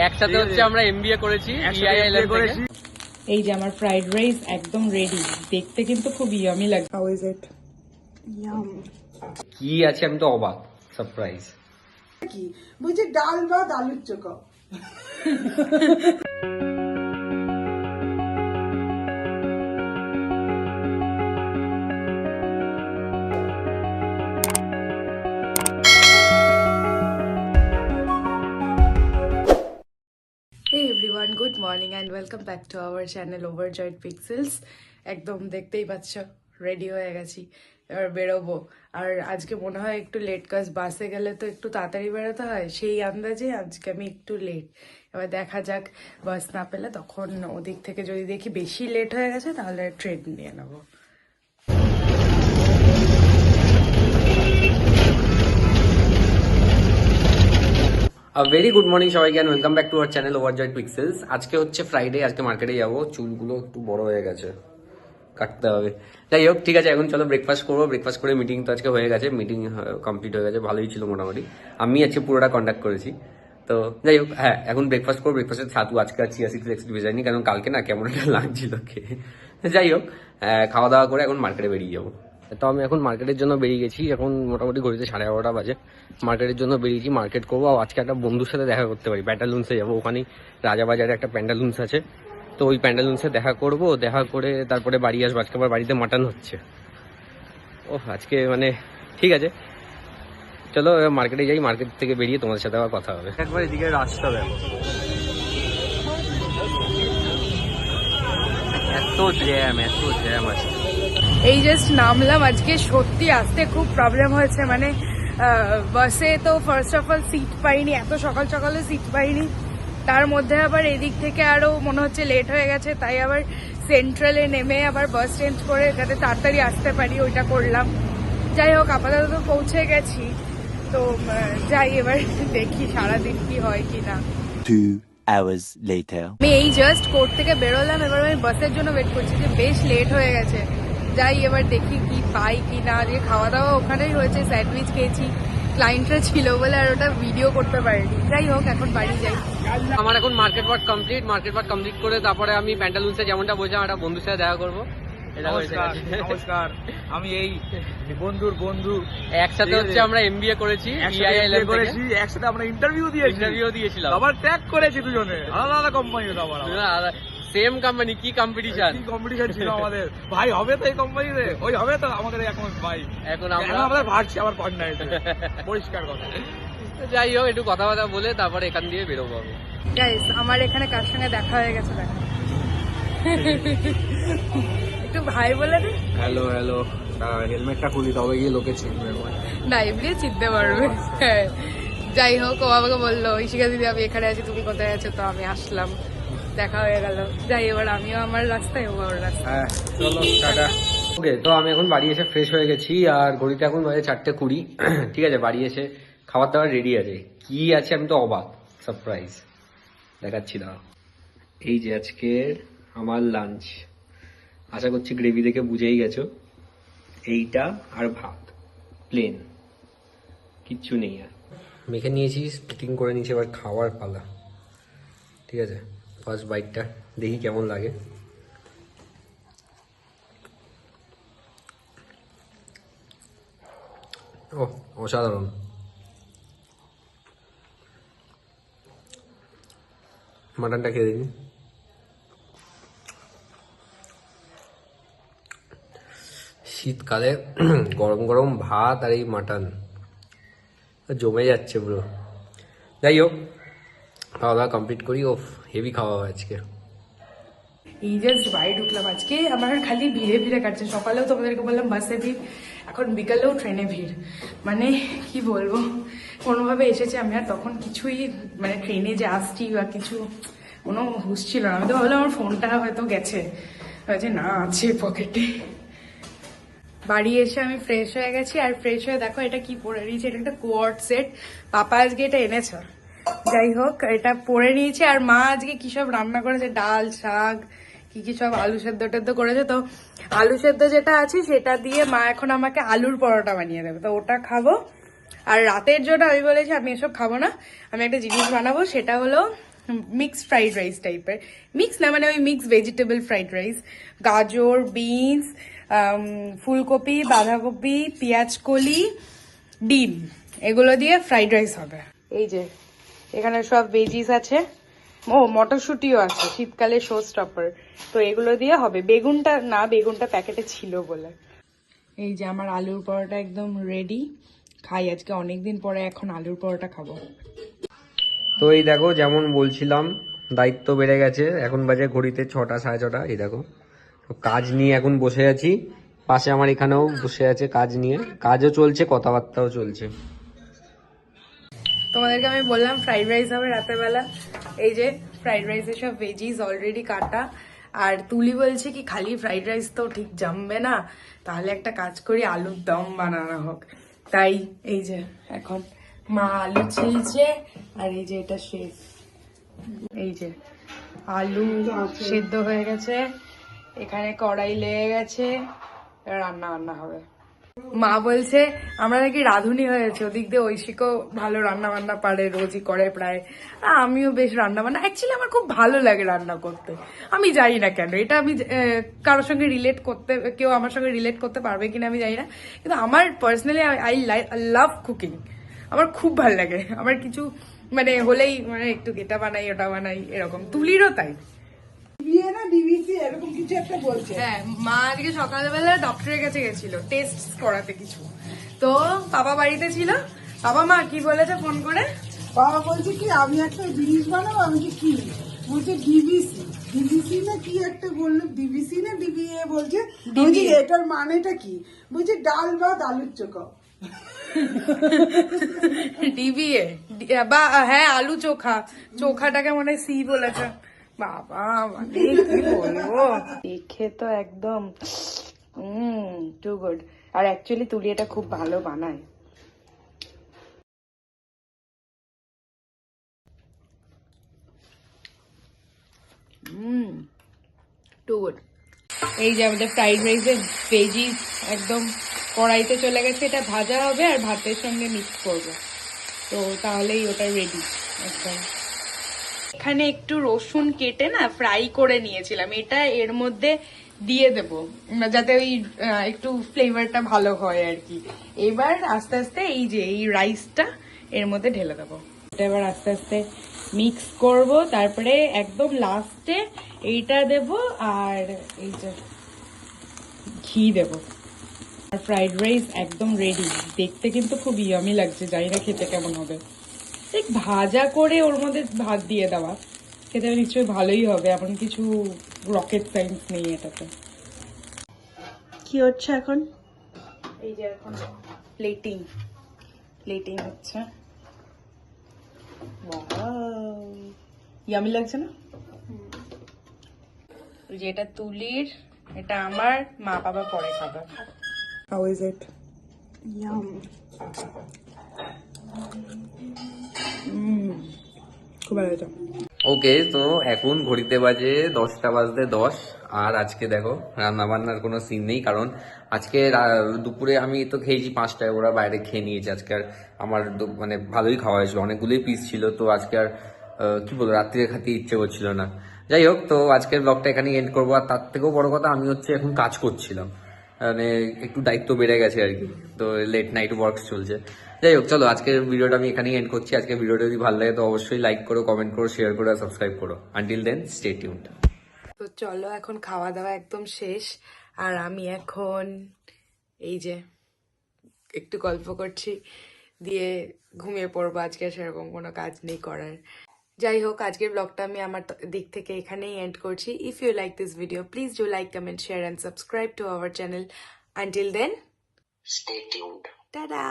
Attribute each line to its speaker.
Speaker 1: একসাথে হচ্ছে আমরা এমবিএ করেছি।
Speaker 2: এই যে আমার ফ্রাইড রাইস একদম রেডি, দেখতে কিন্তু খুব ইয়ামি লাগে। How is it? ইয়াম।
Speaker 1: কি আছে আমি তো অবাক, সারপ্রাইজ।
Speaker 3: কি বুঝি ডাল ভাত আলুর চোখা।
Speaker 2: Hey everyone, good morning and welcome back to our channel Overjoyed Pixels. একদম দেখতেই পাচ্ছ রেডি হয়ে গেছি, এবার বেরোবো। আর আজকে মনে হয় একটু লেট, কাজ বাসে গেলে তো একটু তাড়াতাড়ি বেরোতে হয়, সেই আন্দাজে আজকে আমি একটু লেট। এবার দেখা যাক, বাস না পেলে তখন ওদিক থেকে যদি দেখি বেশি লেট হয়ে গেছে তাহলে ট্রেন নিয়ে নেবো।
Speaker 1: ভেরি গুড মর্নিং সবাইকে, and welcome back to our channel ওভারজয়েড pixels. আজকে হচ্ছে ফ্রাইডে, আজকে মার্কেটে যাবো, চুলগুলো একটু বড় হয়ে গেছে, কাটতে হবে। যাই হোক, ঠিক আছে, এখন চলো ব্রেকফাস্ট করবো। ব্রেকফাস্ট করে মিটিং তো আজকে হয়ে গেছে, মিটিং কমপ্লিট হয়ে গেছে, ভালোই ছিল মোটামুটি। আমি আজকে পুরোটা কন্ডাক্ট করেছি। তো যাই হোক, হ্যাঁ এখন ব্রেকফাস্ট করবো। ব্রেকফাস্টের ছাতু আজকে আর চিয়া সিডস এক্সট্রা ভেজাইনি, কারণ কালকে না কেমন একটা লাগছিল খেয়ে। যাই হোক, খাওয়া দাওয়া করে এখন মার্কেটে বেরিয়ে যাবো। তো আমি এখন মার্কেটের জন্য বেরিয়ে গেছি, এখন মোটামুটি ঘড়িতে 11:30 বাজে। মার্কেটের জন্য বেরিয়েছি, মার্কেট করবো। আজকে একটা বন্ধুর সাথে দেখা করতে পারি, প্যান্টালুন্সে যাবো। ওখানেই রাজাবাজারে একটা প্যান্টালুন্স আছে, তো ওই প্যান্টালুন্সে দেখা করব। দেখা করে তারপরে বাড়ি আসবো। আজকে আবার বাড়িতে মাটন হচ্ছে। ও আজকে মানে ঠিক আছে, চলো মার্কেটে যাই। মার্কেট থেকে বেরিয়ে তোমাদের সাথে আবার কথা হবে। একবার এদিকে রাস্তা দেখো, এত জ্যাম আছে।
Speaker 2: এই জাস্ট নামলাম, আজকে সত্যি আসতে খুব প্রবলেম হয়েছে। মানে বাসে তো ফার্স্ট অফ অল সিট পাইনি, এত সকাল সকালে সিট পাইনি। তার মধ্যে আবার এদিক থেকে আরো মনে হচ্ছে লেট হয়ে গেছে, তাই আবার সেন্ট্রালে নেমে আবার বাস চেঞ্জ করে যাতে তাড়াতাড়ি আসতে পারি ওইটা করলাম। যাই হোক, আপাতত পৌঁছে গেছি, তো যাই এবার দেখি সারাদিন কি হয় কিনা।
Speaker 4: 2 hours later.
Speaker 2: আমি এই জাস্ট কোর্ট থেকে বেরোলাম, এবার আমি বাসের জন্য ওয়েট করছি, যে বেশ লেট হয়ে গেছে। যাই এবার দেখি কি পাই কি না। আজকে খাওয়া দাওয়া ওখানেই হয়েছে, স্যান্ডউইচ খেয়েছি, ক্লায়েন্টরা ছিল বলে আর ওটা ভিডিও করতে পারিনি। যাই হোক, এখন বাড়ি যাই।
Speaker 1: আমার এখন মার্কেট ওয়ার্ক কমপ্লিট করে তারপরে আমি প্যান্টালুন্সে যেমনটা বলছিলাম একটা বন্ধুর সাথে দেখা করবো।
Speaker 5: নমস্কার, আমি এই বন্ধুর বন্ধু,
Speaker 1: একসাথে হচ্ছে আমরা এমবিএ করেছি,
Speaker 5: একসাথে আমরা ইন্টারভিউ
Speaker 1: দিয়েছিলাম,
Speaker 5: আবার ট্র্যাক করেছি দুজনে, আলাদা আলাদা কোম্পানি।
Speaker 1: সেম কোম্পানি, কি কম্পিটিশন
Speaker 5: ছিল আমাদের। ভাই হবে তো এই কোম্পানিতে, ওই হবে তো আমাদের এখন। ভাই
Speaker 1: এখন আমরা
Speaker 5: আমাদের ভাবছি আবার পার্টনার, পরিষ্কার কথা।
Speaker 1: যাই হোক, একটু কথাবার্তা বলে তারপরে এখান দিয়ে বেরোবো আমি।
Speaker 2: গাইস, আমার এখানে কার সঙ্গে দেখা হয়ে গেছে দেখো। একটু ভাই বলে দে।
Speaker 1: হ্যালো হেলমেটটা খুলি তবে গিয়ে লোকে চিনবে
Speaker 2: না, এমনি চিনতে পারবে। হ্যাঁ, যাই হোক, ও আমাকে বললো ঈশিকা দিদি আমি এখানে আছি, তুমি কোথায় আছো? তো আমি আসলাম, দেখা হয়ে গেল। যাই এবার আমিও আমার রাস্তায়, ও আমার রাস্তায়।
Speaker 1: হ্যাঁ চলো টাটা। ওকে, তো আমি এখন বাড়ি এসে ফ্রেশ হয়ে গেছি, আর ঘড়িতে এখন বাজে 4:20। ঠিক আছে, বাড়ি এসে খাবার দাবার রেডি আছে। কি আছে আমি তো অবাক, সারপ্রাইজ দেখাচ্ছি না। এই যে আজকের আমার লাঞ্চ, আশা করছি গ্রেভি দেখে বুঝেই গেছো। এইটা আর ভাত, প্লেন, কিচ্ছু নেই আর। মেখে নিয়েছি, স্প্লিটিং করে নিয়েছি, এবার খাওয়ার পালা। ঠিক আছে, ফার্স্ট বাইটটা দেখি কেমন লাগে। ও অসাধারণ। মাটনটা খেয়ে দেখি। শীতকালে গরম গরম ভাত আর এই মাটন জমে যাচ্ছে পুরো। যাই হোক, খাওয়া দাওয়া কমপ্লিট করি। ও হেভি খাওয়া হয় আজকে।
Speaker 2: এই জাস্ট বাড়ি ঢুকলাম। আজকে আমার খালি ভিড়ে ভিড়ে কাটছে। সকালেও তোমাদেরকে বললাম বাসে ভিড়, এখন বিকালেও ট্রেনে ভিড়। মানে কি বলবো, কোনোভাবে এসেছে আমি, আর তখন কিছুই মানে ট্রেনে যে আসছি বা কিছু কোনো হুঁশ ছিল না। আমি তো ভাবলাম আমার ফোনটা হয়তো গেছে, না আছে পকেটে। বাড়ি এসে আমি ফ্রেশ হয়ে গেছি, আর ফ্রেশ হয়ে দেখো এটা কি পরে নিয়েছি, এটা একটা কোয়ার্ড সেট। পাপা আজকে এটা এনেছে। যাই হোক, এটা পরে নিয়েছি। আর মা আজকে কি সব রান্না করেছে, ডাল শাক কি সব, আলু সেদ্ধ টেদ্ধ করেছে। তো আলু সেদ্ধ যেটা আছে সেটা দিয়ে মা এখন আমাকে আলুর পরোটা বানিয়ে দেবে, তো ওটা খাবো। আর রাতের জন্য আমি বলেছি আমি এসব খাবো না, আমি একটা জিনিস বানাবো, সেটা হলো মিক্সড ফ্রাইড রাইস টাইপের, মিক্স না মানে ওই মিক্স ভেজিটেবল ফ্রাইড রাইস, গাজর, বিনস, ফুলকপি, বাঁধাকপি, পেঁয়াজ কলি, ডিম, এগুলো দিয়ে ফ্রাইড রাইস হবে। এই যে এখানে সব ভেজিস আছে, ও মটরশুটিও আছে, শীতকালে শো স্টপার। তো এগুলো দিয়ে হবে। বেগুনটা প্যাকেটে ছিল বলে। এই যে আমার আলুর পরোটা একদম রেডি। খাই, আজকে অনেকদিন পরে এখন আলুর পরোটা খাবো।
Speaker 1: তো এই দেখো, যেমন বলছিলাম দায়িত্ব বেড়ে গেছে। এখন বাজে ঘড়িতে 6টা 6:30। এই দেখো, তো কাজ নিয়ে এখন বসে আছি। পাশে আমার এখানেও বসে আছে কাজ নিয়ে, কাজও চলছে, কথাবার্তাও চলছে।
Speaker 2: তোমাদেরকে আমি বললাম ফ্রাইড রাইস হবে রাতের বেলা। এই যে ফ্রাইড রাইসের সব ভেজিস অলরেডি কাটা। আর তুলি বলছে কি খালি ফ্রাইড রাইস তো ঠিক জমবে না, তাহলে একটা কাজ করি আলুর দম বানানো হোক। তাই এই যে এখন মা আলু ছিলছে, আর এই যে এটা শেফ। এই যে আলু সেদ্ধ হয়ে গেছে, এখানে কড়াই লেগে গেছে, রান্না বান্না হবে। মা বলছে আমরা নাকি রাঁধুনি হয়েছে, ওদিক দিয়ে ঐশিকও ভালো রান্না বান্না পারে, রোজই করে প্রায়। আমিও বেশ রান্না বান্না, অ্যাকচুয়ালি আমার খুব ভালো লাগে রান্না করতে। আমি জানি না কেন, এটা আমি কারোর সঙ্গে রিলেট করতে, কেউ আমার সঙ্গে রিলেট করতে পারবে কিনা আমি জানি না, কিন্তু আমার পার্সোনালি আই লাভ কুকিং। আমার খুব ভালো লাগে। আমার কিছু মানে হলেই মানে একটু এটা বানাই ওটা বানাই এরকম। তুলিরও তাই।
Speaker 3: বিয়ে না ডিভিসি এরকম কিছু একটা বলছে।
Speaker 2: হ্যাঁ, মা আজকে সকালবেলা ডক্টরের কাছে গেছিল টেস্ট করাতে কিছু। তো বাবা বাড়িতে ছিল। বাবা মা কি বলেছে ফোন করে?
Speaker 3: বাবা বলছে কি আমি একটা জিনিস বানাবো। আমি কি বলছে ডিভিসি না কি একটা বললো, ডিভিসি না ডিবিএ বলছে। বলছি এটার মানেটা কি? বলছে ডাল ভাত আলুর চোখা।
Speaker 2: ডিবিএ বা হ্যাঁ আলু চোখা, চোখাটাকে মনে হয় সি বলেছে। বাবা মানে কি বলবো, দেখে তো একদম টু গুড। আর অ্যাকচুয়ালি তুলি এটা খুব ভালো বানায়। Too good. এই যে আমাদের ফ্রাইড রাইসের ভেজিস একদম কড়াইতে চলে গেছে, এটা ভাজা হবে আর ভাতের সঙ্গে মিক্স করবো, তো তাহলেই ওটা রেডি একদম। এখানে একটু রসুন কেটে না ফ্রাই করে নিয়েছিলাম, এটা এর মধ্যে দিয়ে দেব যাতে ওই একটু ফ্লেভারটা ভালো হয় আর কি। এবার আস্তে আস্তে এই যে এই রাইসটা এর মধ্যে ঢেলে দেবো, এটা এবার আস্তে আস্তে মিক্স করব, তারপরে একদম লাস্টে এইটা দেব আর এই যে ঘি দেব। আর ফ্রাইড রাইস একদম রেডি। দেখতে কিন্তু খুব ইয়ামি লাগছে, জানি না খেতে কেমন হবে। ঠিক ভাজা করে ওর মধ্যে ভাত দিয়ে দেওয়া, খেতে নিশ্চয়ই ভালোই হবে, এমন কিছু রকেট সায়েন্স নেই এটাতে। কি হচ্ছে এখন? এই যে এখন প্লেটিং হচ্ছে। ইয়ামি লাগছে না? যে এটা তুলির, এটা আমার, মা বাবা পরে খাবে। How is it?
Speaker 3: Yum.
Speaker 2: খুব ভালো হয়েছে।
Speaker 1: ওকে, তো এখন ঘড়িতে বাজে 10:10। আর আজকে দেখো রান্না বান্নার কোনো সিন নেই, কারণ আজকে দুপুরে আমি তো খেয়েছি 5টায়, ওরা বাইরে খেয়ে নিয়েছে। আজকে আর আমার মানে ভালোই খাওয়া হয়েছিল, অনেকগুলোই পিস ছিল, তো আজকে আর কি বলবো রাত্রিরে খেতে ইচ্ছে করছিল না। যাই হোক, তো আজকের ব্লগটা এখানেই এন্ড করবো। আর তার থেকেও বড় কথা, আমি হচ্ছে এখন কাজ করছিলাম, মানে একটু দায়িত্ব বেড়ে গেছে আর কি, তো লেট নাইট ওয়ার্কস চলছে। যাই হোক, চলো আজকের ভিডিওটা আমি এখানেই এন্ড করছি। আজকের ভিডিওটা যদি ভালো লাগে তো অবশ্যই লাইক করো, কমেন্ট করো, শেয়ার করো আর সাবস্ক্রাইব করো। Until then, stay tuned.
Speaker 2: তো চলো এখন খাওয়া দাওয়া একদম শেষ, আর আমি এখন এই যে একটু গল্প করছি, দিয়ে ঘুমিয়ে পড়বো। আজকে সেরকম কোনো কাজ নেই করার। যাই হোক, আজকের ব্লগটা আমি আমার দিক থেকে এখানেই এন্ড করছি। If you like this video, please do like, comment, share and subscribe to our channel. Until then, stay tuned. Tata.